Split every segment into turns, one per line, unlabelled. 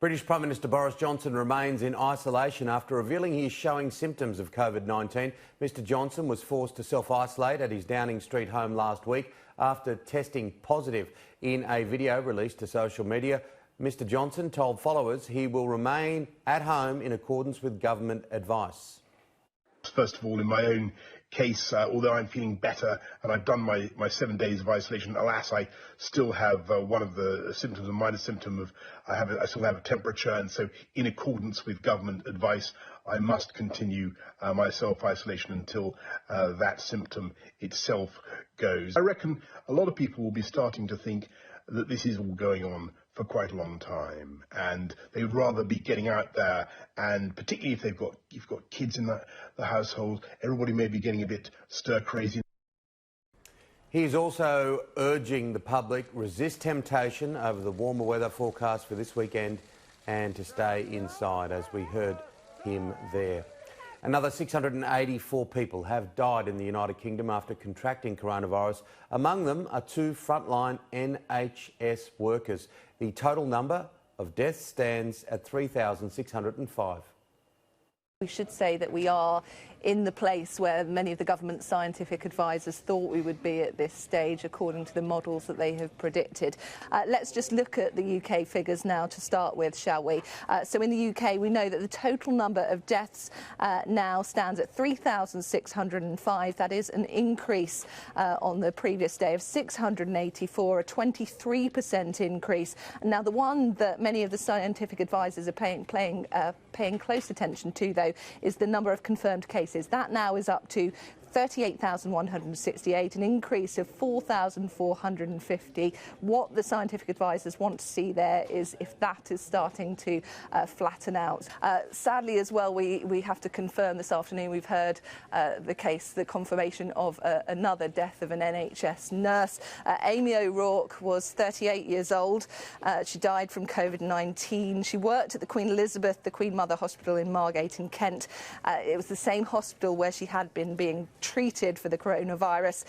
British Prime Minister Boris Johnson remains in isolation after revealing he is showing symptoms of COVID-19. Mr Johnson was forced to self-isolate at his Downing Street home last week after testing positive. In a video released to social media, Mr Johnson told followers he will remain at home in accordance with government advice.
First of all, in my own case, although I'm feeling better and I've done my 7 days of isolation, alas, I still have one of the symptoms, a minor symptom of I still have a temperature, and so in accordance with government advice, I must continue my self-isolation until that symptom itself goes. I reckon a lot of people will be starting to think that this is all going on for quite a long time, and they would rather be getting out there, and particularly if you've got kids in the household, everybody may be getting a bit stir crazy.
He is also urging the public resist temptation over the warmer weather forecast for this weekend and to stay inside, as we heard him there. Another 684 people have died in the United Kingdom after contracting coronavirus. Among them are 2 frontline NHS workers. The total number of deaths stands at 3,605.
We should say that we are in the place where many of the government scientific advisors thought we would be at this stage, according to the models that they have predicted. Let's just look at the UK figures now to start with, shall we? So in the UK, we know that the total number of deaths now stands at 3,605. That is an increase on the previous day of 684, a 23% increase. Now, the one that many of the scientific advisors are paying close attention to, though, is the number of confirmed cases. That now is up to 38,168, an increase of 4,450. What the scientific advisors want to see there is if that is starting to flatten out. Sadly, as well, we have to confirm this afternoon, we've heard the confirmation of another death of an NHS nurse. Amy O'Rourke was 38 years old. She died from COVID-19. She worked at the Queen Elizabeth, the Queen Mother Hospital in Margate in Kent. It was the same hospital where she had been being treated for the coronavirus.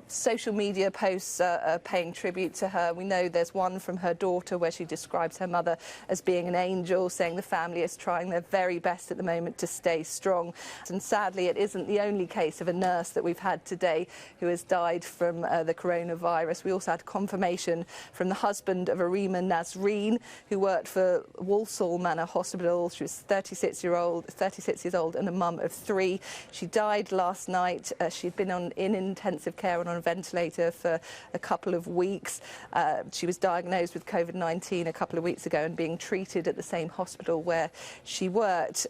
Social media posts are paying tribute to her. We know there's one from her daughter where she describes her mother as being an angel, saying the family is trying their very best at the moment to stay strong. And sadly, it isn't the only case of a nurse that we've had today who has died from the coronavirus. We also had confirmation from the husband of Arima Nasreen, who worked for Walsall Manor Hospital. She was 36 years old and a mum of 3. She died last night. She'd been in intensive care and on a ventilator for a couple of weeks. She was diagnosed with COVID-19 a couple of weeks ago and being treated at the same hospital where she worked.